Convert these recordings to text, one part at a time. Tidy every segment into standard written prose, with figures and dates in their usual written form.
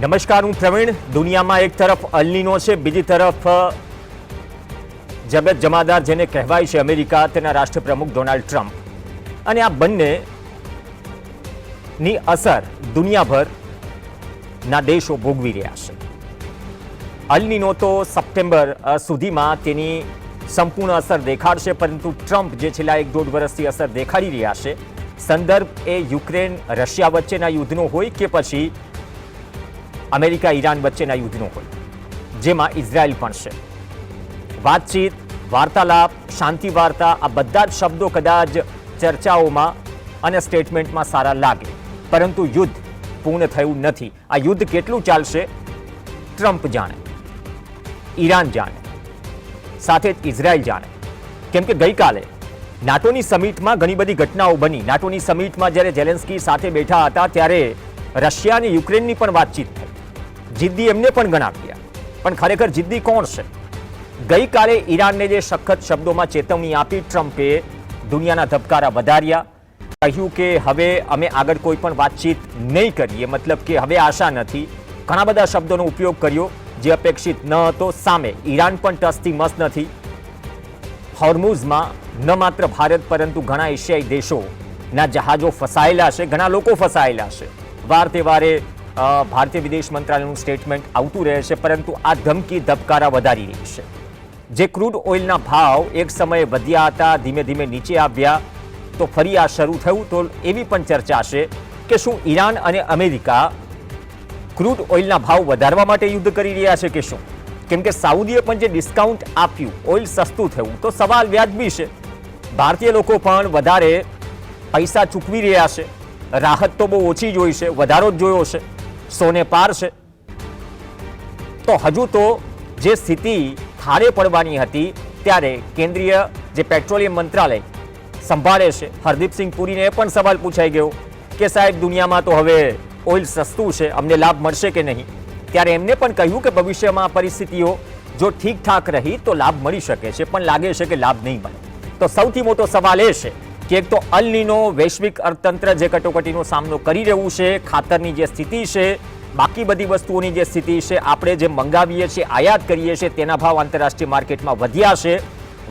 નમસ્કાર, હું પ્રવીણ. દુનિયામાં એક તરફ અલનીનો છે, બીજી તરફ જગત જમાદાર જેને કહેવાય છે અમેરિકા, તેના રાષ્ટ્રપ્રમુખ ડોનાલ્ડ ટ્રમ્પ. અને આ બંનેની અસર દુનિયાભરના દેશો ભોગવી રહ્યા છે. અલનીનો તો સપ્ટેમ્બર સુધીમાં તેની સંપૂર્ણ અસર દેખાડશે, પરંતુ ટ્રમ્પ જે છેલ્લા 1-1.5 વર્ષથી અસર દેખાડી રહ્યા છે, સંદર્ભ એ યુક્રેન રશિયા વચ્ચેના યુદ્ધનો હોય કે પછી અમેરિકા ઈરાન વચ્ચેના યુદ્ધનો હોય, જેમાં ઇઝરાયલ પણ છે. વાતચીત, વાર્તાલાપ, શાંતિ વાર્તા, આ બધા જ શબ્દો કદાચ ચર્ચાઓમાં અને સ્ટેટમેન્ટમાં સારા લાગે, પરંતુ યુદ્ધ પૂર્ણ થયું નથી. આ યુદ્ધ કેટલું ચાલશે ટ્રમ્પ જાણે, ઈરાન જાણે, સાથે જ ઇઝરાયલ જાણે. કેમ કે ગઈકાલે નાટોની સમિટમાં ઘણી બધી ઘટનાઓ બની. નાટોની સમિટમાં જ્યારે ઝેલેન્સ્કી સાથે બેઠા હતા ત્યારે રશિયા અને યુક્રેનની પણ વાતચીત થઈ. જિદ્દી એમને પણ ગણાવ્યા, પણ ખરેખર જિદ્દી કોણ છે? ગઈકાલે ઈરાનને જે સખત શબ્દોમાં ચેતવણી આપી ટ્રમ્પે, દુનિયાના ધબકારા વધાર્યા. કહ્યું કે હવે અમે આગળ કોઈ પણ વાતચીત નહીં કરીએ, મતલબ કે હવે આશા નથી. ઘણા બધા શબ્દોનો ઉપયોગ કર્યો જે અપેક્ષિત ન હતો. સામે ઈરાન પણ ટસથી મસ નથી. હોર્મુઝમાં ન માત્ર ભારત પરંતુ ઘણા એશિયાઈ દેશોના જહાજો ફસાયેલા છે, ઘણા લોકો ફસાયેલા છે. વાર તહેવારે ભારતીય વિદેશ મંત્રાલયનું સ્ટેટમેન્ટ આવતું રહે છે, પરંતુ આ ધમકી ધબકારા વધારી રહી છે. જે ક્રૂડ ઓઇલના ભાવ એક સમયે વધ્યા હતા, ધીમે ધીમે નીચે આવ્યા, તો ફરી આ શરૂ થયું. તો એવી પણ ચર્ચા છે કે શું ઈરાન અને અમેરિકા ક્રૂડ ઓઇલના ભાવ વધારવા માટે યુદ્ધ કરી રહ્યા છે કે શું? કેમ કે સાઉદીએ પણ જે ડિસ્કાઉન્ટ આપ્યું, ઓઇલ સસ્તું થયું, તો સવાલ વ્યાજબી છે. ભારતીય લોકો પણ વધારે પૈસા ચૂકવી રહ્યા છે. રાહત તો બહુ ઓછી જોઈ છે, વધારો જ જોયો છે, સોને પાર છે. તો હજુ તો જે સ્થિતિ થાળે પડવાની હતી, ત્યારે કેન્દ્રીય જે પેટ્રોલિયમ મંત્રાલય સંભાળે છે, હરદીપસિંહ પુરીને એ પણ સવાલ પૂછાઈ ગયો કે સાહેબ, દુનિયામાં તો હવે ઓઇલ સસ્તું છે, અમને લાભ મળશે કે નહીં? ત્યારે એમને પણ કહ્યું કે ભવિષ્યમાં પરિસ્થિતિઓ જો ઠીકઠાક રહી તો લાભ મળી શકે છે, પણ લાગે છે કે લાભ નહીં મળે. તો સૌથી મોટો સવાલ એ છે કે એક તો અલનીનો, વૈશ્વિક અર્થતંત્ર જે કટોકટીનો સામનો કરી રહ્યું છે, ખાતરની જે સ્થિતિ છે, બાકી બધી વસ્તુઓની જે સ્થિતિ છે, આપણે જે મંગાવીએ છીએ, આયાત કરીએ છીએ, તેના ભાવ આંતરરાષ્ટ્રીય માર્કેટમાં વધ્યા છે.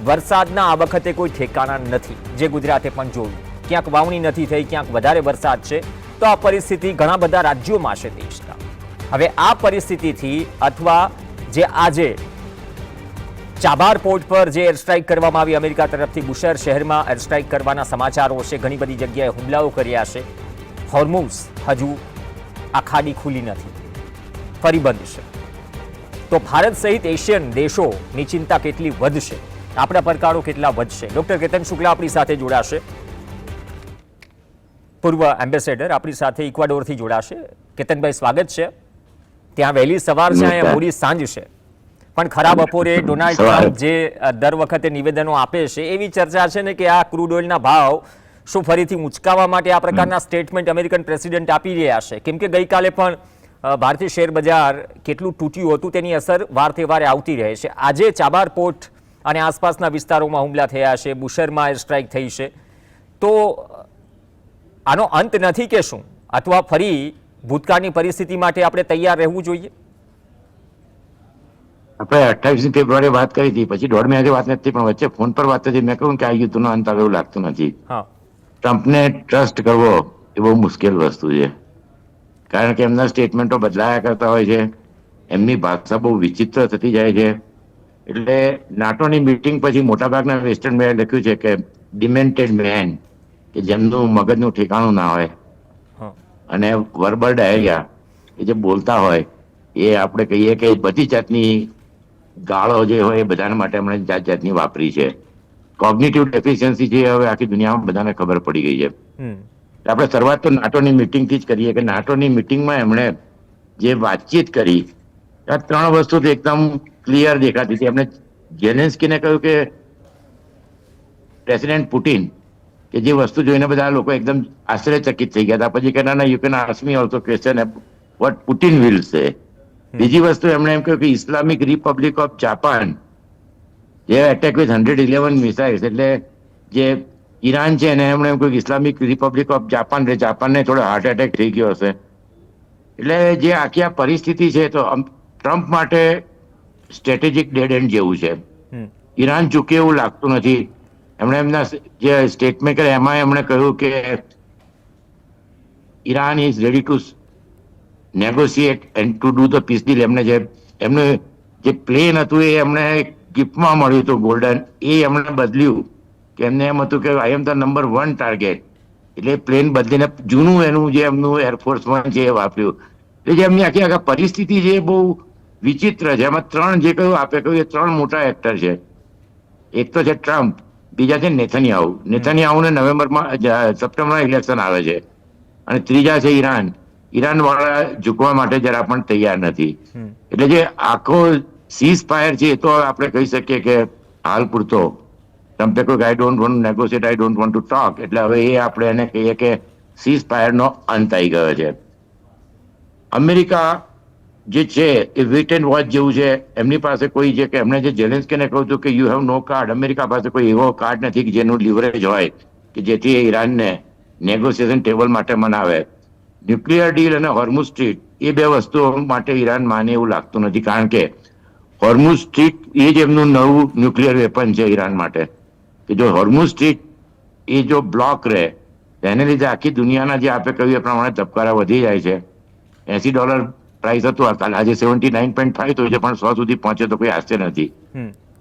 વરસાદના આ વખતે કોઈ ઠેકાણા નથી, જે ગુજરાતે પણ જોયું. ક્યાંક વાવણી નથી થઈ, ક્યાંક વધારે વરસાદ છે. તો આ પરિસ્થિતિ ઘણા બધા રાજ્યોમાં છે દેશના. હવે આ પરિસ્થિતિથી, અથવા જે આજે ચાબાર પોર્ટ પર જે એર સ્ટ્રાઇક કરવામાં આવી અમેરિકા તરફથી, બુશર શહેરમાં એર સ્ટ્રાઇક કરવાના સમાચારો છે, ઘણી બધી જગ્યાએ હુમલાઓ કર્યા છે. હોર્મુઝ હજુ આ ખાડી ખુલી નથી, ફરી બંધ છે. તો ભારત સહિત એશિયન દેશોની ચિંતા કેટલી વધશે, આપણા પડકારો કેટલા વધશે? ડોક્ટર કેતન શુક્લા આપણી સાથે જોડાશે, પૂર્વ એમ્બેસેડર આપણી સાથે ઇક્વાડોરથી જોડાશે. કેતનભાઈ, સ્વાગત છે. ત્યાં વહેલી સવાર છે, અહીંયા મોડી સાંજ છે, પણ ખરા બપોરે ડોનાલ્ડ ટ્રમ્પ જે દર વખતે નિવેદનો આપે છે, એવી ચર્ચા છે ને કે આ ક્રૂડ ઓઇલના ભાવ શું ફરીથી ઉંચકાવવા માટે આ પ્રકારના સ્ટેટમેન્ટ અમેરિકન પ્રેસિડેન્ટ આપી રહ્યા છે? કેમ કે ગઈકાલે પણ ભારતીય શેર બજાર કેટલું તૂટ્યું હતું, તેની અસર વાર તહેવારે આવતી રહે છે. આજે ચાબાર પોર્ટ અને આસપાસના વિસ્તારોમાં હુમલા થયા છે, બુશરમાં એર સ્ટ્રાઇક થઈ છે. તો આનો અંત નથી કે શું? અથવા ફરી ભૂતકાળની પરિસ્થિતિ માટે આપણે તૈયાર રહેવું જોઈએ? આપણે 28 ફેબ્રુઆરી વાત કરી હતી, પછી 1.5 મહિનાથી વાત નથી, પણ વચ્ચે ફોન પર વાત હતી. મેં કહ્યું કે આ યુદ્ધનો અંત આવે એવું લાગતું નથી. ટ્રમ્પને ટ્રસ્ટ કરવો એ બહુ મુશ્કેલ વસ્તુ છે, કારણ કે એમના સ્ટેટમેન્ટો બદલાયા કરતા હોય છે, એમની ભાષા બહુ વિચિત્ર થતી જાય છે. એટલે નાટોની મિટિંગ પછી મોટાભાગના વેસ્ટર્ન મેળે લખ્યું છે કે ડિમેન્ટેડ મેન, કે જેમનું મગજનું ઠેકાણું ના હોય, અને વર્બલ ડાયરિયા, એ જે બોલતા હોય, એ આપણે કહીએ કે બધી જાતની ગાળો જે હોય એ બધાના માટે એમણે જાત જાતની વાપરી છે. કોગ્નિટિવ ડેફિશિયન્સી જે હવે આખી દુનિયામાં બધાને ખબર પડી ગઈ છે. આપણે શરૂઆત તો નાટોની મિટિંગથી જ કરીએ કે નાટોની મિટિંગમાં એમણે જે વાતચીત કરી, આ 3 વસ્તુ એકદમ ક્લિયર દેખાતી હતી. એમણે ઝેલેન્સ્કીને કહ્યું કે પ્રેસિડેન્ટ પુટિન, કે જે વસ્તુ જોઈને બધા લોકો એકદમ આશ્ચર્યચકિત થઈ ગયા હતા. પછી કે ના, you can ask me also question what Putin will સે. બીજી વસ્તુ એમણે એમ કહ્યું કે ઇસ્લામિક રિપબ્લિક ઓફ જાપાન જે એટેક વિથ 111 મિસાઇલ્સ, એટલે જે ઈરાન છે એને એમણે એમ કહ્યું કે ઇસ્લામિક રિપબ્લિક ઓફ જાપાન, જાપાનને થોડો હાર્ટ એટેક થઈ ગયો હશે, એટલે જે આખી આ પરિસ્થિતિ છે તો ટ્રમ્પ માટે સ્ટ્રેટેજિક ડેડ એન્ડ જેવું છે. ઈરાન ચૂકે એવું લાગતું નથી. એમણે એમના જે સ્ટેટમેન્ટ કર્યા એમાં એમણે કહ્યું કે Iran is ready to negotiate and to do the peace deal. એમનું જે પ્લેન હતું એ એમને ગિફ્ટમાં મળ્યું હતું ગોલ્ડન, એ એમણે બદલ્યું કે એમને એમ હતું કે આઈ એમ ધ નંબર 1 ટાર્ગેટ. એટલે પ્લેન બદલીને જૂનું એનું જે એમનું એરફોર્સ 1 છે એ વાપર્યું. એટલે જે એમની આખી પરિસ્થિતિ છે એ બહુ વિચિત્ર છે. એમાં 3 જે કહ્યું આપે કહ્યું એ 3 મોટા એક્ટર છે. એક તો છે ટ્રમ્પ, બીજા છે નેથન્યાહુ. નેથન્યાહુને સપ્ટેમ્બરમાં ઇલેક્શન આવે છે. અને ત્રીજા છે ઈરાન. ઈરાન વાળા ઝૂકવા માટે જરા પણ તૈયાર નથી. એટલે જે આખો સીઝ ફાયર છે એ તો આપણે કહી શકીએ કે હાલ પૂરતો ટ્રમ્પે કહ્યું I don't want negotiate, I don't want to talk. એટલે હવે એ આપણે એને કહીએ કે સીઝ ફાયરનો અંત આવી ગયો છે. અમેરિકા જે છે એ વેટ એન્ડ વોચ જેવું છે. એમની પાસે કોઈ જે કે એમણે જે ઝેલેન્સ્કીને કહ્યું હતું કે you have no card. America પાસે કોઈ એવો કાર્ડ નથી કે જેનું લિવરેજ હોય કે જેથી ઈરાનને નેગોશિએશન ટેબલ માટે મનાવે. ન્યુક્લિયર ડીલ અને હોર્મુઝ સ્ટ્રીટ એ 2 વસ્તુઓ માટે ઈરાન માને એવું લાગતું નથી. કારણ કે હોર્મુઝ સ્ટ્રીટ એ જ એમનું નવું ન્યુક્લિયર વેપન છે ઈરાન માટે. કે જો હોર્મુઝ સ્ટ્રીટ એ જો બ્લોક રહે એને લીધે આખી દુનિયાના જે આપણે કહ્યું એ પ્રમાણે ધબકારા વધી જાય છે. $80 પ્રાઇસ હતું, આજે 79.5 થયું છે, પણ 100 સુધી પહોંચે તો કોઈ આશ્ચર્ય નથી.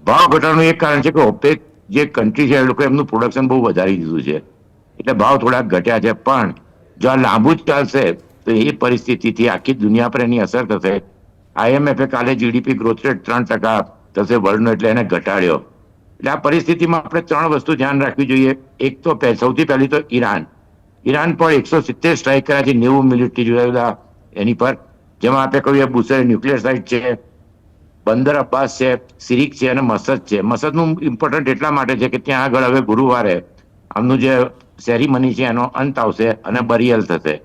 ભાવ ઘટાડવાનું એક કારણ છે કે ઓપેક જે કન્ટ્રી છે એ લોકો એમનું પ્રોડક્શન બહુ વધારી દીધું છે, એટલે ભાવ થોડાક ઘટ્યા છે. પણ જો આ લાંબુ જ ચાલશે તો એ પરિસ્થિતિથી આખી દુનિયા પર એની અસર થશે. IMF કાલે જીડીપી ગ્રોથ રેટ 3% થશે વર્લ્ડનો, એટલે એને ઘટાડ્યો. એટલે આ પરિસ્થિતિમાં આપણે 3 વસ્તુ ધ્યાન રાખવી જોઈએ. એક તો સૌથી પહેલી તો ઈરાન પર 170 સ્ટ્રાઇક કર્યા છે, 90 મિલિટરી જુદા જુદા એની પર. જેમાં આપણે કહ્યું બુસેર ન્યુક્લિયર સાઇટ છે, બંદર અબ્બાસ છે, સિરિક છે અને મસદ છે. મસદનું ઇમ્પોર્ટન્ટ એટલા માટે છે કે ત્યાં આગળ હવે ગુરુવારે આમનું જે સેરેમની છે એનો અંત આવશે અને બરિયલ થશે.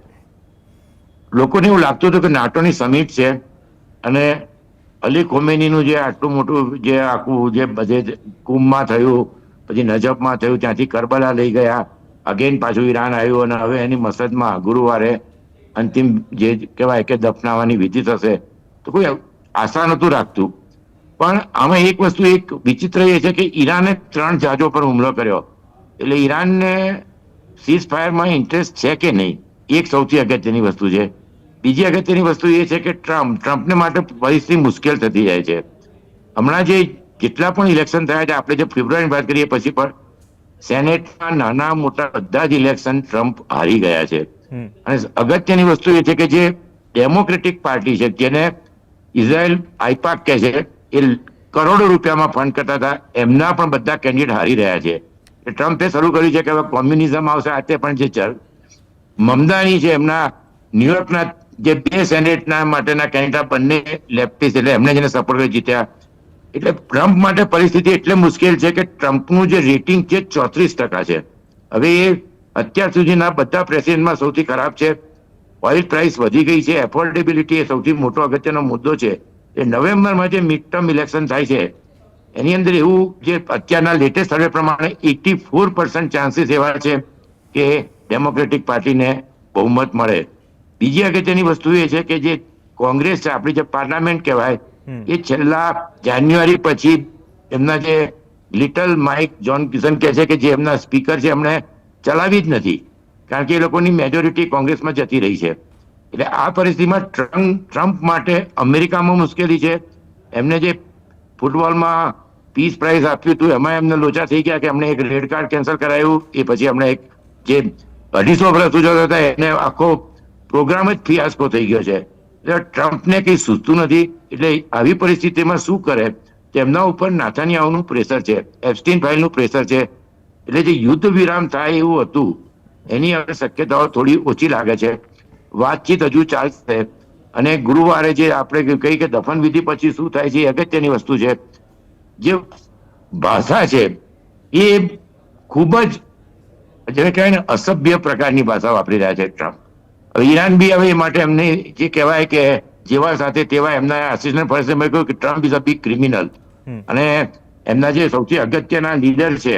લોકોને એવું લાગતું હતું કે નાટોની સમિટ છે અને અલી ખોમેનીનું જે આટલું મોટું જે આખું જે બધે કુંભમાં થયું, પછી નજફમાં થયું, ત્યાંથી કરબલા લઈ ગયા, અગેન પાછું ઈરાન આવ્યું અને હવે એની મસદમાં ગુરુવારે અંતિમ જે કહેવાય કે દફનાવવાની વિધિ થશે. તો કોઈ આશા નહોતું રાખતું. પણ આમાં એક વસ્તુ એક વિચિત્ર એ છે કે ઈરાને 3 જહાજો પર હુમલો કર્યો. એટલે ઈરાનને સીઝ ફાયરમાં ઇન્ટરેસ્ટ છે કે નહીં, એક સૌથી અગત્યની વસ્તુ છે. બીજી અગત્યની વસ્તુ એ છે કે ટ્રમ્પને માટે પરિસ્થિતિ મુશ્કેલ થતી જાય છે. હમણાં જેટલા પણ ઇલેક્શન થયા છે, આપણે જે ફેબ્રુઆરીની વાત કરીએ પછી પણ સેનેટમાં નાના મોટા બધા જ ઇલેક્શન ટ્રમ્પ હારી ગયા છે. અને અગત્યની વસ્તુ એ છે કે જે ડેમોક્રેટિક પાર્ટી છે જેને ઇઝરાયલ આઈપાક કહે છે, એ કરોડો રૂપિયામાં ફંડ કરતા હતા, એમના પણ બધા કેન્ડિડેટ હારી રહ્યા છે. ટ્રમ્પે શરૂ કર્યું છે કે હવે કોમ્યુનિઝમ આવશે. આતે પણ જે મમદાની છે એમના ન્યુયોર્કના જે 2 સેનેટના માટેના કેન્ડિડેટ બંને લેફ્ટિસ્ટ, એટલે એમને જેને સપોર્ટ કરી જીત્યા. એટલે ટ્રમ્પ માટે પરિસ્થિતિ એટલે મુશ્કેલ છે કે ટ્રમ્પનું જે રેટિંગ છે 34% છે. હવે એ અત્યાર સુધીના બધા પ્રેસિડેન્ટમાં સૌથી ખરાબ છે. ઓઇલ પ્રાઇસ વધી ગઈ છે, એફોર્ડેબિલિટી એ સૌથી મોટો અગત્યનો મુદ્દો છે. એ નવેમ્બરમાં જે મિડ ટર્મ ઇલેક્શન થાય છે એની અંદર એવું જે અત્યારના લેટેસ્ટ સર્વે પ્રમાણે 84% ચાન્સીસ એવા છે કે ડેમોક્રેટિક પાર્ટીને બહુમત મળે. બીજી અગત્યની વસ્તુ એ છે કે જે કોંગ્રેસ છે, આપણી જે પાર્લામેન્ટ કહેવાય, એ છેલ્લા જાન્યુઆરી પછી એમના જે લિટલ માઇક જોન કિશન કહે છે કે જે એમના સ્પીકર છે એમણે ચલાવી જ નથી, કારણ કે એ લોકોની મેજોરિટી કોંગ્રેસમાં જતી રહી છે. એટલે આ પરિસ્થિતિમાં ટ્રમ્પ માટે અમેરિકામાં મુશ્કેલી છે. એમને જે ફૂટબોલમાં પીસ પ્રાઇઝ આપ્યું હતું એમાં એમને લોચા થઈ ગયા કે એમને એક રેડ કાર્ડ કેન્સલ કરાયું. એ પછી એમને એક જે 250 વર્ષ ઉજવતા હતા એને આખો પ્રોગ્રામ જ ફિયાસ્કો થઈ ગયો છે. એટલે ટ્રમ્પને કંઈ સૂચતું નથી. એટલે આવી પરિસ્થિતિમાં શું કરે, તેમના ઉપર નેથન્યાહુનું પ્રેશર છે, એપ્સ્ટીન ફાઇલનું પ્રેશર છે. એટલે જે યુદ્ધ વિરામ થાય એવું હતું એની હવે શક્યતાઓ થોડી ઓછી લાગે છે. વાતચીત હજુ ચાલશે અને ગુરુવારે જે આપણે કહી કે દફન વિધિ પછી શું થાય છે એ અગત્યની વસ્તુ છે. જે ભાષા છે એ ખૂબ જ જેને કહેવાય ને અસભ્ય પ્રકારની ભાષા વાપરી રહ્યા છે ટ્રમ્પ. હવે ઈરાન બી હવે એ માટે એમને જે કહેવાય કે જેવા સાથે તેવા એમના આસિસ્ટન્ટ પ્રેસિડેન્ટ કહ્યું કે Trump is a big criminal. અને એમના જે સૌથી અગત્યના લીડર છે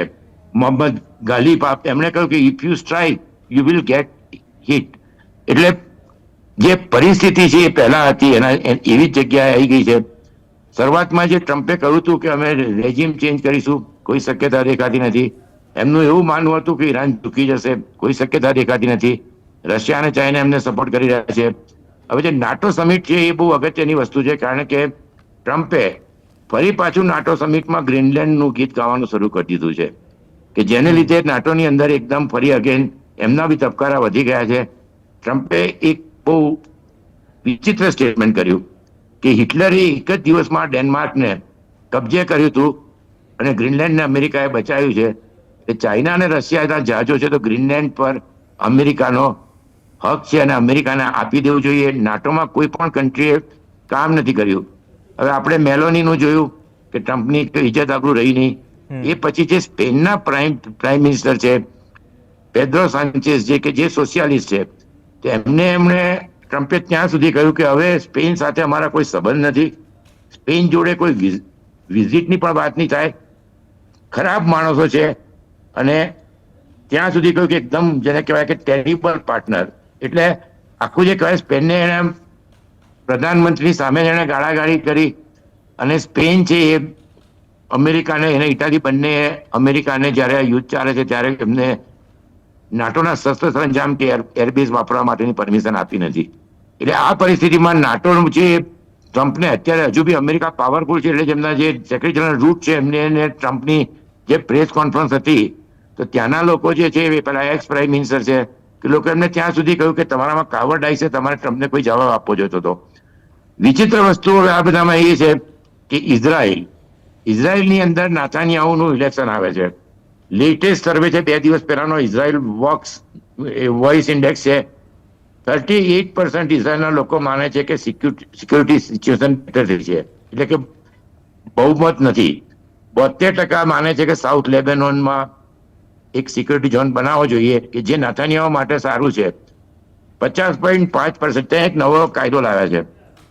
મોહમ્મદ ગાલિબ, એમણે કહ્યું કે if you strike you will get hit. એટલે જે પરિસ્થિતિ છે એ પહેલા હતી એના એવી જ જગ્યાએ આવી ગઈ છે. શરૂઆતમાં જે ટ્રમ્પે કહ્યું હતું કે અમે રેજીમ ચેન્જ કરીશું, કોઈ શક્યતા દેખાતી નથી. એમનું એવું માનવું હતું કે ઈરાન ઝૂકી જશે, કોઈ શક્યતા દેખાતી નથી. રશિયા અને ચાઇના એમને સપોર્ટ કરી રહ્યા છે. હવે જે નાટો સમિટ છે એ બહુ અગત્યની વસ્તુ છે, કારણ કે ટ્રમ્પે ફરી પાછું નાટો સમિટમાં ગ્રીનલેન્ડનું ગીત ગાવાનું શરૂ કરી દીધું છે, કે જેને લીધે નાટોની અંદર એકદમ ફરી અગેન એમના બી તબકારા વધી ગયા છે. ટ્રમ્પે એક બહુ વિચિત્ર સ્ટેટમેન્ટ કર્યું કે હિટલરે એક જ દિવસમાં ડેનમાર્કને કબજે કર્યું હતું અને ગ્રીનલેન્ડને અમેરિકાએ બચાવ્યું છે. કે ચાઇના અને રશિયાના જહાજો છે તો ગ્રીનલેન્ડ પર અમેરિકાનો હક છે અને અમેરિકાને આપી દેવું જોઈએ. નાટોમાં કોઈ પણ કન્ટ્રીએ કામ નથી કર્યું. હવે આપણે મેલોનીનું જોયું કે ટ્રમ્પની ઇજ્જત આબરૂ રહી નહીં. એ પછી જે સ્પેનના પ્રાઇમ મિનિસ્ટર છે પેડ્રો સાન્ચેઝ, જે કે જે સોશિયાલિસ્ટ છે, એમણે ટ્રમ્પે ત્યાં સુધી કહ્યું કે હવે સ્પેન સાથે અમારા કોઈ સંબંધ નથી, સ્પેન જોડે કોઈ વિઝિટની પણ વાત નહીં થાય, ખરાબ માણસો છે. અને ત્યાં સુધી કહ્યું કે એકદમ જેને કહેવાય કે ટેરિબલ પાર્ટનર. એટલે આખું જે કહેવાય સ્પેનને એને પ્રધાનમંત્રી સામે એને ગાળાગાળી કરી. અને સ્પેન છે એ અમેરિકાને અને ઇટાલી બંને અમેરિકાને જ્યારે યુદ્ધ ચાલે છે ત્યારે એમને નાટોના શસ્ત્ર સરંજામ કે એરબેઝ વાપરવા માટેની પરમિશન આપી નથી. એટલે આ પરિસ્થિતિમાં નાટો જે ટ્રમ્પને અત્યારે હજુ બી અમેરિકા પાવરફુલ છે, એટલે જેમના જે સેક્રેટરી જનરલ રૂટ છે એમને ટ્રમ્પની જે પ્રેસ કોન્ફરન્સ હતી તો ત્યાંના લોકો જે છે એ પેલા એક્સ પ્રાઇમ મિનિસ્ટર છે કે લોકો એમને ત્યાં સુધી કહ્યું કે તમારામાં કાવર્ડાઈ છે, તમારે ટ્રમ્પને કોઈ જવાબ આપવો જોઈતો હતો. વિચિત્ર વસ્તુ હવે આ બધામાં એ છે કે ઇઝરાયલની અંદર નેતાન્યાહુનું ઇલેક્શન આવે છે. લેટેસ્ટ સર્વે છે 2 દિવસ પહેલાનો ઇઝરાયલ વોઇસ ઇન્ડેક્સ છે. 38% ઇઝરાયલના લોકો માને છે કે સિક્યુરિટી સિચ્યુએશન બેટર થઈ છે, એટલે કે બહુમત નથી. 72% માને છે કે સાઉથ લેબેનોનમાં એક સિક્યુરિટી ઝોન બનાવવો જોઈએ કે જે નેતાન્યાહુ માટે સારું છે. 50.5% એક નવો કાયદો લાવ્યા છે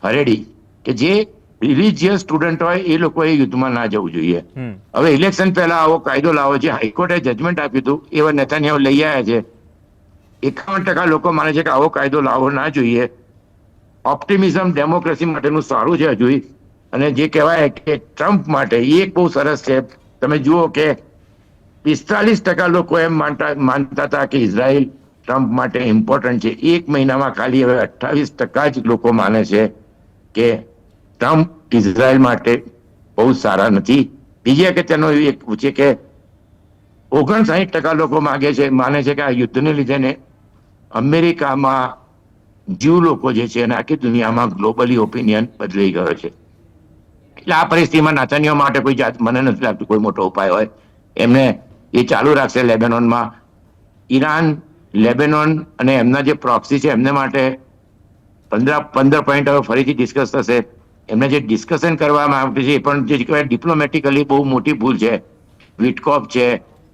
હરેડી, કે જે રિલિજિયસ સ્ટુડન્ટ હોય એ લોકોએ યુદ્ધમાં ના જવું જોઈએ. હવે ઇલેક્શન પહેલા આવો કાયદો લાવો, જે હાઈકોર્ટે જજમેન્ટ આપ્યું હતું એવા નેતાન્યાહુ લઈ આવ્યા છે. 51% લોકો માને છે કે આવો કાયદો લાવવો ના જોઈએ. ઓપ્ટિમિઝમ ડેમોક્રેસી માટેનું સારું છે હજુ. અને જે કહેવાય કે ટ્રમ્પ માટે એ એક બહુ સરસ છે. તમે જુઓ કે 45% લોકો એમ માનતા હતા કે ઇઝરાયલ ટ્રમ્પ માટે ઇમ્પોર્ટન્ટ છે. 1 મહિનામાં ખાલી હવે 28% જ લોકો માને છે કે ટ્રમ્પ ઇઝરાયલ માટે બહુ સારા નથી. બીજી અગત્યનો એક છે કે 59% લોકો માને છે કે આ યુદ્ધને લીધે ને અમેરિકામાં જીવ લોકો જે છે અને આખી દુનિયામાં ગ્લોબલી ઓપિનિયન બદલાઈ ગયો છે. એટલે આ પરિસ્થિતિમાં નેતાન્યાહુ માટે કોઈ મને નથી લાગતું કોઈ મોટો ઉપાય હોય. એમને એ ચાલુ રાખશે લેબેનોનમાં. ઈરાન, લેબેનોન અને એમના જે પ્રોક્સી છે એમને માટે 15 પોઈન્ટ હવે ફરીથી ડિસ્કસ થશે. એમને જે ડિસ્કશન કરવામાં આવ્યું છે એ પણ જે કહેવાય ડિપ્લોમેટિકલી બહુ મોટી ભૂલ છે. વિટકોફ છે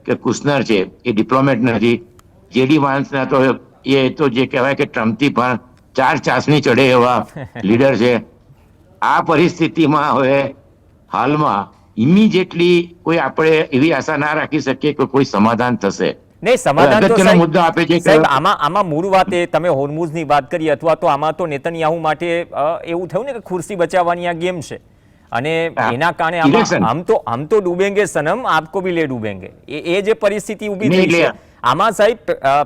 કે કુશનર છે એ ડિપ્લોમેટ નથી. જેડી વાન્સના તો એ તો જે કહેવાય કે ટ્રમ્પથી પણ 4 ચાસની ચડે એવા લીડર છે. આ પરિસ્થિતિમાં હવે હાલમાં ઇમિડિયેટલી કોઈ આપણે એવી આશા ના રાખી શકીએ કે કોઈ સમાધાન થશે. નહીં, સમાધાન તો અગત્યનો મુદ્દો આપે છે સાહેબ આમાં મૂળ વાત એ તમે હોર્મુઝની વાત કરી અથવા તો આમાં તો નેતન્યાહુ માટે એવું થયું ને કે ખુરશી બચાવવાની આ ગેમ છે અને એના કારણે આમ તો ડૂબેંગે સનમ આપકો ભી લે ડૂબેંગે. એ જે પરિસ્થિતિ ઊભી થઈ છે આમાં સાહેબ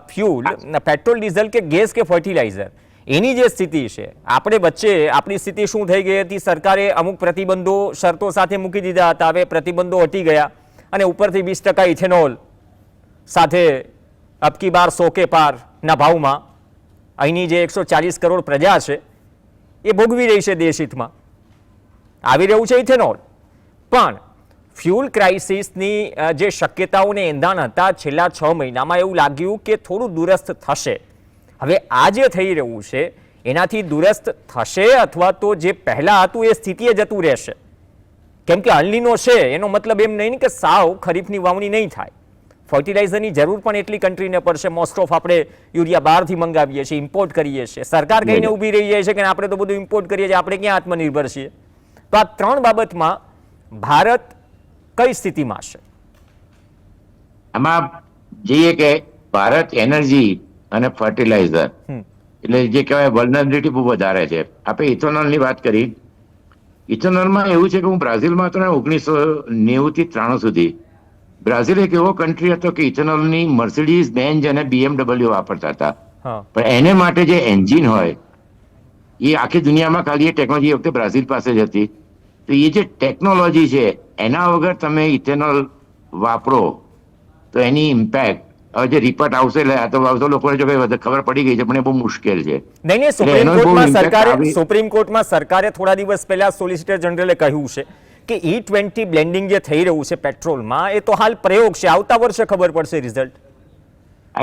ફ્યુલ, પેટ્રોલ, ડીઝલ કે ગેસ કે ફર્ટિલાઇઝર એની જે સ્થિતિ છે, આપણે વચ્ચે આપણી સ્થિતિ શું થઈ ગઈ હતી, સરકારે અમુક પ્રતિબંધો શરતો સાથે મૂકી દીધા હતા, હવે પ્રતિબંધો હટી ગયા અને ઉપરથી 20% ઇથેનોલ સાથે અબકી બાર 100 કે પારના ભાવમાં અહીંની જે 140 કરોડ પ્રજા છે એ ભોગવી રહી છે દેશહિતમાં. આવી રહ્યું છે ઇથેનોલ. પણ ફ્યુલ ક્રાઇસિસની જે શક્યતાઓને એંધાણ હતા છેલ્લા 6 મહિનામાં એવું લાગ્યું કે થોડું દુરસ્ત થશે. હવે આ જે થઈ રહ્યું છે એનાથી દુરસ્ત થશે અથવા તો જે પહેલા હતું એ સ્થિતિએ જતું રહેશે? કેમ કે અલ્નીનો છે એનો મતલબ એમ નહીં કે સાવ ખરીફની વાવણી નહીં થાય. ફર્ટિલાઇઝરની જરૂર પણ એટલી કન્ટ્રીને પડશે. મોસ્ટ ઓફ આપણે યુરિયા બહારથી મંગાવીએ છીએ, ઇમ્પોર્ટ કરીએ છીએ. સરકાર કહીને ઊભી રહી જાય છે કે આપણે તો બધું ઇમ્પોર્ટ કરીએ છીએ, આપણે ક્યાં આત્મનિર્ભર છીએ? તો આ 3 બાબતમાં ભારત કઈ સ્થિતિમાં છે? આમાં જોઈએ કે ભારત એનર્જી અને ફર્ટિલાઇઝર એટલે જે કહેવાય વલ્નરેબિલિટી બહુ વધારે છે. આપણે ઇથેનોલની વાત કરી. ઇથેનોલમાં એવું છે કે હું બ્રાઝિલમાં હતો ને 1990 થી 93 સુધી. બ્રાઝિલ એક એવો કન્ટ્રી હતો કે ઇથેનોલની મર્સિડીઝ બેન્ઝ અને BMW વાપરતા હતા. પણ એને માટે જે એન્જિન હોય એ આખી દુનિયામાં ખાલી એ ટેકનોલોજી વખતે બ્રાઝિલ પાસે જ હતી. તો એ જે ટેકનોલોજી છે એના વગર તમે ઇથેનોલ વાપરો તો એની ઇમ્પેક્ટ હવે જે રિપોર્ટ આવશે તો લોકોને જો ખબર પડી ગઈ છે પણ એ બહુ મુશ્કેલ છે. નહીં, સુપ્રીમ કોર્ટમાં સરકારે થોડા દિવસ પહેલા સોલિસિટર જનરલે કહ્યું છે કે E20 બ્લેન્ડિંગ જે થઈ રહ્યું છે પેટ્રોલમાં એ તો હાલ પ્રયોગ છે, આવતા વર્ષે ખબર પડશે રિઝલ્ટ. એ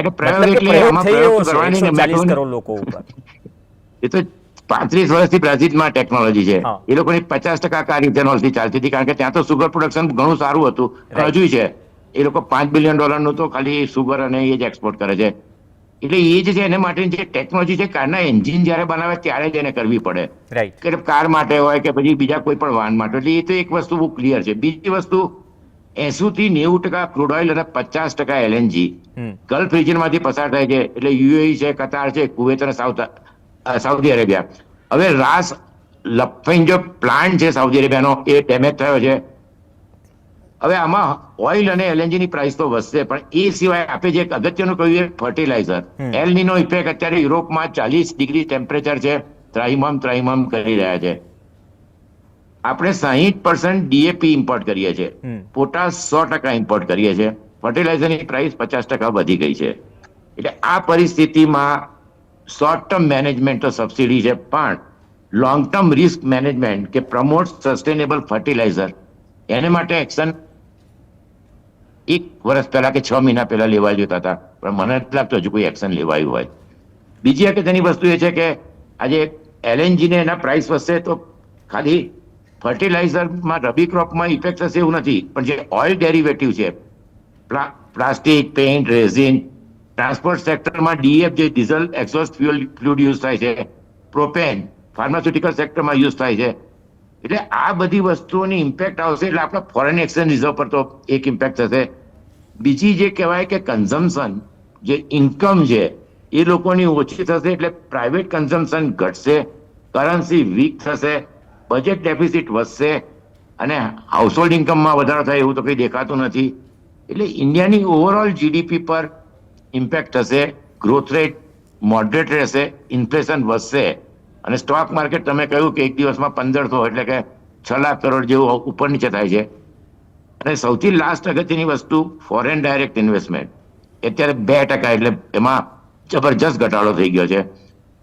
તો 35 વર્ષથી બ્રાઝિલમાં ટેકનોલોજી છે. એ લોકોની 50% કાર ઇથેનોલ થી ચાલતી હતી કારણ કે ત્યાં તો સુગર પ્રોડક્શન ઘણું સારું હતું. હજુ છે એ લોકો $5 બિલિયન નું તો ખાલી સુગર અને એ જ એક્સપોર્ટ કરે છે. એટલે એ જ છે એને માટેની જે ટેકનોલોજી છે કારના એન્જિન જયારે બનાવે ત્યારે જ એને કરવી પડે, કે કાર માટે હોય કે પછી બીજા કોઈ પણ વાહન માટે. એટલે એ તો એક વસ્તુ બહુ ક્લિયર છે. બીજી વસ્તુ 80 થી 90% ક્રૂડ ઓઇલ અને 50% LNG ગલ્ફ રિજનમાંથી પસાર થાય છે. એટલે UAE છે, કતાર છે, કુવેત અને સાઉદી અરેબિયા. હવે રાસ લફાઈન જો પ્લાન્ટ છે સાઉદી અરેબિયાનો એ ડેમેજ થયો છે. હવે આમાં ઓઇલ અને LNG ની પ્રાઇસ તો વધશે પણ એ સિવાય આપણે જે અગત્યનું કહ્યું ફર્ટિલાઇઝર. એલ નીનો ઇફેક્ટ અત્યારે યુરોપમાં 40 ડિગ્રી ટેમ્પરેચર છે, ત્રાહિમામ કરી રહ્યા છે. આપણે 60% DAP ઇમ્પોર્ટ કરીએ છીએ, પોટાશ 100% ઇમ્પોર્ટ કરીએ છીએ, ફર્ટિલાઇઝરની પ્રાઇસ 50% વધી ગઈ છે. એટલે આ પરિસ્થિતિમાં શોર્ટ ટર્મ મેનેજમેન્ટ તો સબસિડી છે પણ લોંગ ટર્મ રિસ્ક મેનેજમેન્ટ કે પ્રમોટ સસ્ટેનેબલ ફર્ટિલાઇઝર એને માટે એક્શન 1 વર્ષ પહેલા કે 6 મહિના પહેલા લેવા જોતા હતા પણ મને નથી લાગતું હજુ કોઈ એક્શન લેવાયું હોય. બીજી અગત્યની વસ્તુ એ છે કે આજે LNG ને એના પ્રાઇસ વધશે તો ખાલી ફર્ટિલાઇઝરમાં રબી ક્રોપમાં ઇફેક્ટ થશે એવું નથી પણ જે ઓઇલ ડેરિવેટિવ છે પ્લાસ્ટિક, પેઇન્ટ, રેઝિન, ટ્રાન્સપોર્ટ સેક્ટરમાં DF જે ડીઝલ એક્ઝોસ્ટ ફ્યુઅલ યુઝ થાય છે, પ્રોપેન ફાર્માસ્યુટિકલ સેક્ટરમાં યુઝ થાય છે. એટલે આ બધી વસ્તુઓની ઇમ્પેક્ટ આવશે એટલે આપણા ફોરેન એક્સચેન્જ રિઝર્વ પર તો એક ઇમ્પેક્ટ થશે. બીજી જે કહેવાય કે કન્ઝમ્પશન જે ઇન્કમ છે એ લોકોની ઓછી થશે એટલે પ્રાઇવેટ કન્ઝમ્પશન ઘટશે, કરન્સી વીક થશે, બજેટ ડેફિસિટ વધશે અને હાઉસહોલ્ડ ઇન્કમમાં વધારો થાય એવું તો કંઈ દેખાતું નથી. એટલે ઇન્ડિયાની ઓવરઓલ GDP પર ઇમ્પેક્ટ થશે, ગ્રોથ રેટ મોડરેટ રહેશે, ઇન્ફ્લેશન વધશે અને સ્ટોક માર્કેટ તમે કહ્યું કે એક દિવસમાં 1500 એટલે કે 6 લાખ કરોડ જેવું ઉપર નીચે થાય છે. અને સૌથી લાસ્ટ અગત્યની વસ્તુ ફોરેન ડાયરેક્ટ ઇન્વેસ્ટમેન્ટ અત્યારે 2% એટલે એમાં જબરજસ્ત ઘટાડો થઈ ગયો છે.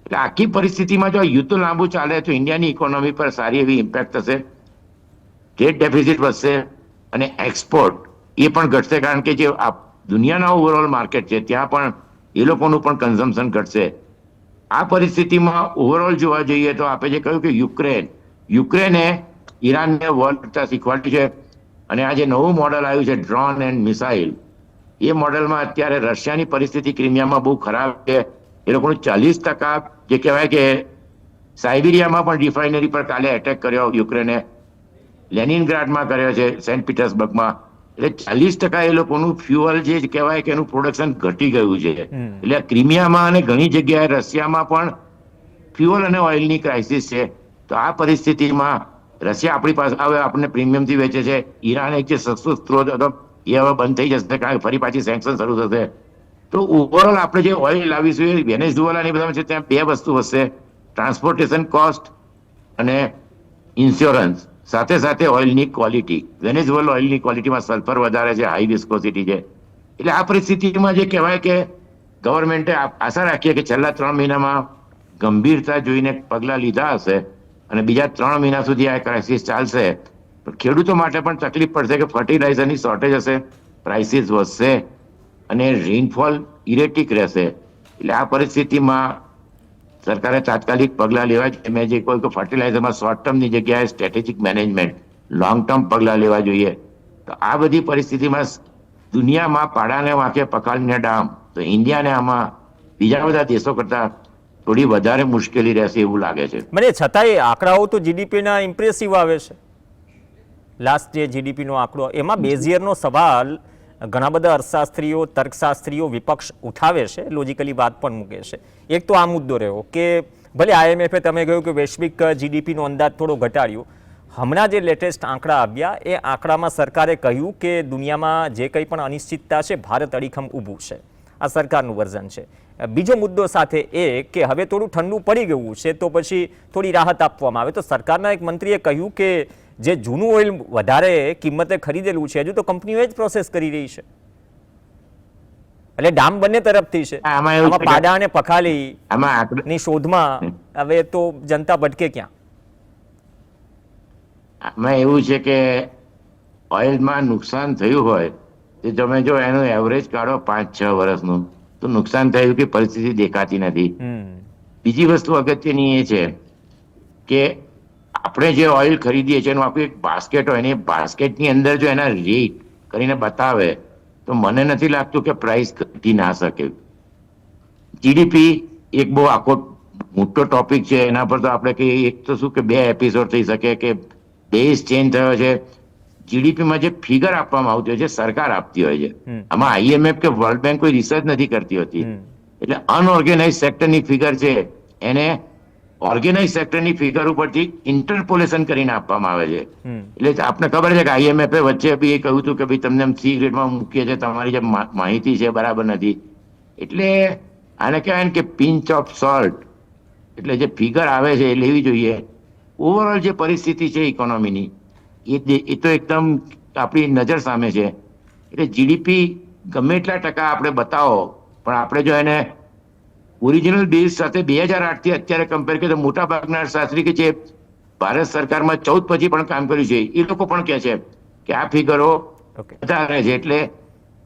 એટલે આખી પરિસ્થિતિમાં જો યુદ્ધ લાંબુ ચાલે તો ઇન્ડિયાની ઇકોનોમી પર સારી એવી ઇમ્પેક્ટ થશે, ટ્રેડ ડેફિસિટ વધશે અને એક્સપોર્ટ એ પણ ઘટશે કારણ કે જે દુનિયાના ઓવરઓલ માર્કેટ છે ત્યાં પણ એ લોકોનું પણ કન્ઝમ્પશન ઘટશે. આ પરિસ્થિતિમાં ઓવરઓલ જોવા જઈએ તો આપણે જે કહ્યું કે યુક્રેને ઈરાનને વોર કરતા શીખવાડ્યું છે અને આ જે નવું મોડલ આવ્યું છે ડ્રોન એન્ડ મિસાઇલ એ મોડલમાં અત્યારે રશિયાની પરિસ્થિતિ ક્રિમિયામાં બહુ ખરાબ છે. એ લોકોનું 40% જે કહેવાય કે સાઇબિરિયામાં પણ રિફાઇનરી પર કાલે એટેક કર્યો યુક્રેને, લેનિનગ્રાડમાં કર્યો છે, સેન્ટ પીટર્સબર્ગમાં. એટલે 40% એ લોકોનું ફ્યુઅલ જે કહેવાય કે એનું પ્રોડક્શન ઘટી ગયું છે. એટલે ક્રિમિયામાં અને ઘણી જગ્યાએ રશિયામાં પણ ફ્યુઅલ અને ઓઇલની ક્રાઇસિસ છે. તો આ પરિસ્થિતિમાં રશિયા આપણી પાસે હવે આપણને પ્રીમિયમથી વેચે છે, ઈરાન એક જે સસ્તો સ્ત્રોત હતો એ હવે બંધ થઈ જશે કારણ કે ફરી પાછી સેન્કશન શરૂ થશે. તો ઓવરઓલ આપણે જે ઓઇલ લાવીશું એ વેનેઝુએલા ને બધા છે ત્યાં 2 વસ્તુ વધશે, ટ્રાન્સપોર્ટેશન કોસ્ટ અને ઇન્સ્યોરન્સ, સાથે સાથે ઓઇલની ક્વોલિટી. વેનેઝુએલા ઓઇલની ક્વોલિટીમાં સલ્ફર વધારે છે, હાઈ વિસ્કોસિટી છે. એટલે આ પરિસ્થિતિમાં જે કહેવાય કે ગવર્મેન્ટે આશા રાખીએ કે છેલ્લા 3 મહિનામાં ગંભીરતા જોઈને પગલાં લીધા હશે અને બીજા 3 મહિના સુધી આ ક્રાઇસિસ ચાલશે. ખેડૂતો માટે પણ તકલીફ પડશે કે ફર્ટિલાઇઝરની શોર્ટેજ હશે, પ્રાઇસીસ વધશે અને રેઇનફોલ ઇરેટિક રહેશે. એટલે આ પરિસ્થિતિમાં સરકારે તાત્કાલિક પગલાં લેવા જોઈએ. મેં જે કોઈ ફર્ટિલાઇઝરમાં શોર્ટ ટર્મની જગ્યાએ સ્ટ્રેટેજિક મેનેજમેન્ટ, લોંગ ટર્મ પગલાં લેવા જોઈએ. તો આ બધી પરિસ્થિતિમાં દુનિયામાં પાડાને વાંકે પખાડીને ડામ, તો ઇન્ડિયાને આમાં બીજા બધા દેશો કરતા થોડી વધારે મુશ્કેલી રહેશે એવું લાગે છે. મને છતાંય આંકડાઓ તો જીડીપીના ઇમ્પ્રેસિવ આવે છે. લાસ્ટ જે જીડીપીનો આંકડો એમાં બેઝિયરનો સવાલ ઘણા બધા અર્થશાસ્ત્રીઓ, તર્કશાસ્ત્રીઓ વિપક્ષ ઉઠાવે છે, લોજિકલી વાત પણ મૂકે છે. એક તો આ મુદ્દો રહ્યો કે ભલે IMF તમે કહ્યું કે વૈશ્વિક GDPનો અંદાજ થોડો ઘટાડ્યો. હમણાં જે લેટેસ્ટ આંકડા આવ્યા એ આંકડામાં સરકારે કહ્યું કે દુનિયામાં જે કંઈ પણ અનિશ્ચિતતા છે ભારત અડીખમ ઊભું છે. આ સરકારનું વર્ઝન છે. બીજો મુદ્દો સાથે એ કે હવે થોડું ઠંડુ પડી ગયું છે તો પછી થોડી રાહત આપવામાં આવે. તો સરકારના એક મંત્રીએ કહ્યું કે જે જૂનું ઓઇલ વધારે કિંમતે ખરીદેલું છે હજુ તો કંપનીઓ જ પ્રોસેસ કરી રહી છે. એટલે ડામ બંને તરફથી છે. આમાં પાડા અને પખાલી ની શોધમાં હવે તો જનતા ભટકે ક્યાં? આમાં એવું છે કે ઓઇલમાં નુકસાન થયું હોય તો તમે જો એનું એવરેજ કાઢો 5-6 વર્ષનું તો નુકસાન થયું કે પરિસ્થિતિ દેખાતી નથી. બીજી વસ્તુ અગત્યની એ છે કે આપણે જે ઓઇલ ખરીદીએ છીએ એનું આખું એક બાસ્કેટ હોય ને એ બાસ્કેટની અંદર જો એના રેટ કરીને બતાવે તો મને નથી લાગતું કે પ્રાઇસ ઘટી ના શકે. જીડીપી એક બહુ આખો મોટો ટોપિક છે, એના પર તો આપણે કહીએ એક તો શું કે 2 એપિસોડ થઈ શકે કે બેઝ ચેન્જ થયો છે. જીડીપીમાં જે ફિગર આપવામાં આવતી હોય છે સરકાર આપતી હોય છે. આમાં IMF કે વર્લ્ડ બેંક કોઈ રિસર્ચ નથી કરતી હોતી. એટલે અનઓર્ગેનાઇઝ સેક્ટરની ફિગર છે એને ઓર્ગેનાઇઝ સેક્ટરની ફિગર ઉપરથી ઇન્ટરપોલેશન કરીને આપવામાં આવે છે. એટલે આપને ખબર છે કે IMF વચ્ચે બી એ કહ્યું હતું કે ભાઈ તમને C ગ્રેડમાં મૂકીએ છીએ, તમારી જે માહિતી છે બરાબર નથી. એટલે આને કહેવાય ને કે પિંચ ઓફ સોલ્ટ. એટલે જે ફિગર આવે છે એ લેવી જોઈએ. ઓવરઓલ જે પરિસ્થિતિ છે ઇકોનોમીની એ તો એકદમ આપણી નજર સામે છે. એટલે જીડીપી ગમે એટલા ટકા આપણે બતાવો પણ આપણે જો એને ઓરિજિનલ બેઝ સાથે 2008 થી અત્યારે કમ્પેર કરીએ તો મોટા ભાગના અર્થશાસ્ત્રી કે જે ભારત સરકારમાં 14 પછી પણ કામ કર્યું છે એ લોકો પણ કહે છે કે આ ફિગરો વધારે છે. એટલે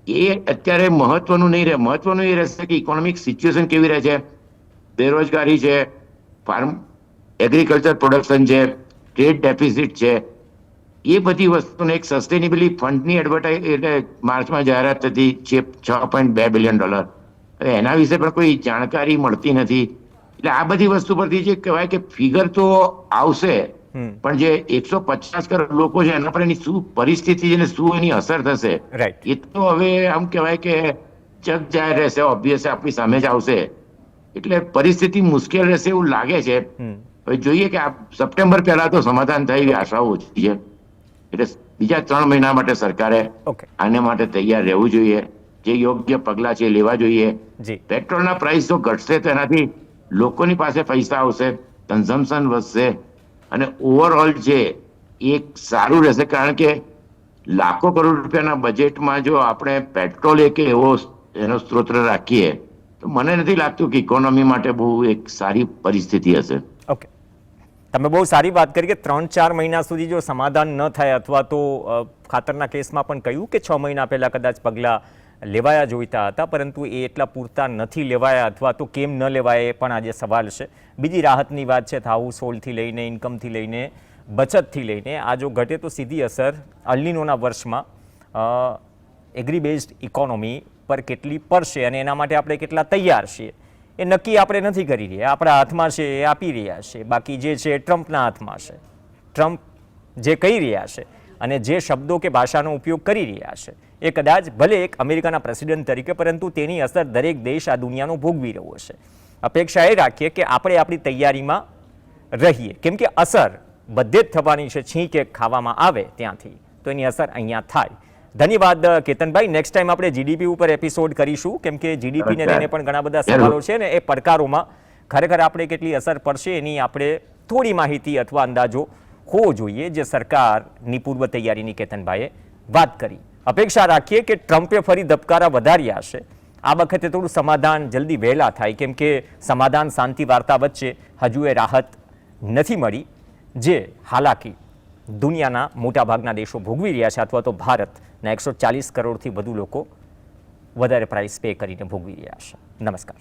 એ અત્યારે મહત્વનું નહીં રહે. મહત્વનું એ રહેશે કે ઇકોનોમિક સિચ્યુએશન કેવી રહે છે, બેરોજગારી છે, એગ્રીકલ્ચર પ્રોડક્શન છે, ટ્રેડ ડેફિસિટ છે. એ બધી વસ્તુને એક સસ્ટેનેબિલિટી ફંડની એડવર્ટાઇઝ એટલે માર્ચમાં જાહેરાત થતી છે $6.2 બિલિયન. એના વિશે પણ કોઈ જાણકારી મળતી નથી. એટલે આ બધી વસ્તુ પરથી જે કહેવાય કે ફિગર તો આવશે પણ જે 150 કરોડ લોકો છે એના પર એની શું પરિસ્થિતિ છે ને શું એની અસર થશે એ તો હવે આમ કહેવાય કે જગ જાહેર રહેશે. ઓબ્વિયસ આપણી સામે જ આવશે. એટલે પરિસ્થિતિ મુશ્કેલ રહેશે એવું લાગે છે. હવે જોઈએ કે આ સપ્ટેમ્બર પહેલા તો સમાધાન થાય એવી આશાઓ ઓછી છે. એટલે બીજા 3 મહિના માટે સરકારે આને માટે તૈયાર રહેવું જોઈએ. જે યોગ્ય પગલા છે લેવા જોઈએ. પેટ્રોલના પ્રાઇસ જો ઘટશે તો એનાથી લોકોની પાસે પૈસા આવશે, કન્ઝમ્પશન વધશે અને ઓવરઓલ છે એક સારું રહેશે. કારણ કે લાખો કરોડ રૂપિયાના બજેટમાં જો આપણે પેટ્રોલ એક એવો એનો સ્ત્રોત રાખીએ તો મને નથી લાગતું કે ઇકોનોમી માટે બહુ એક સારી પરિસ્થિતિ હશે. ઓકે, તમે બહુ સારી વાત કરી કે 3-4 મહિના સુધી જો સમાધાન ન થાય અથવા તો ખાતરના કેસમાં પણ કહ્યું કે 6 મહિના પહેલા કદાચ પગલાં લેવાયા જોઈતા હતા પરંતુ એ એટલા પૂરતા નથી લેવાયા અથવા તો કેમ ન લેવાય એ પણ આજે સવાલ છે. બીજી રાહતની વાત છે હાઉસ હોલ્ડથી લઈને ઇન્કમથી લઈને બચતથી લઈને આ જો ઘટે તો સીધી અસર અલ્નિનોના વર્ષમાં એગ્રી બેઝડ ઇકોનોમી પર કેટલી પડશે અને એના માટે આપણે કેટલા તૈયાર છીએ એ નક્કી આપણે નથી કરી રહ્યા. આપણા હાથમાં છે એ આપી રહ્યા છે, બાકી જે છે ટ્રમ્પના હાથમાં છે. ટ્રમ્પ જે કહી રહ્યા છે અને જે શબ્દો કે ભાષાનો ઉપયોગ કરી રહ્યા છે એ કદાચ ભલે એક અમેરિકાના પ્રેસિડેન્ટ તરીકે પરંતુ તેની અસર દરેક દેશ આ દુનિયાનો ભોગવી રહ્યો છે. અપેક્ષા એ રાખીએ કે આપણે આપણી તૈયારીમાં રહીએ કેમ કે અસર બધે જ થવાની છે. છીંક એક ખાવામાં આવે ત્યાંથી તો એની અસર અહીંયા થાય. ધન્યવાદ કેતનભાઈ. નેક્સ્ટ ટાઈમ આપણે જીડીપી ઉપર એપિસોડ કરીશું કેમ કે જીડીપીને લઈને પણ ઘણા બધા સવાલો છે ને એ પડકારોમાં ખરેખર આપણે કેટલી અસર પડશે એની આપણે થોડી માહિતી અથવા અંદાજો હોવો જોઈએ જે સરકારની પૂર્વ તૈયારીની કેતનભાઈએ વાત કરી. અપેક્ષા રાખીએ કે ટ્રમ્પે ફરી ધબકારા વધાર્યા છે. આ વખતે થોડું સમાધાન જલ્દી વહેલા થાય કેમ કે સમાધાન શાંતિ વાર્તા વચ્ચે હજુ એ રાહત નથી મળી જે હાલાકી દુનિયાના મોટાભાગના દેશો ભોગવી રહ્યા છે અથવા તો ભારતના 140 કરોડથી વધુ લોકો વધારે પ્રાઇસ પે કરીને ભોગવી રહ્યા છે. નમસ્કાર.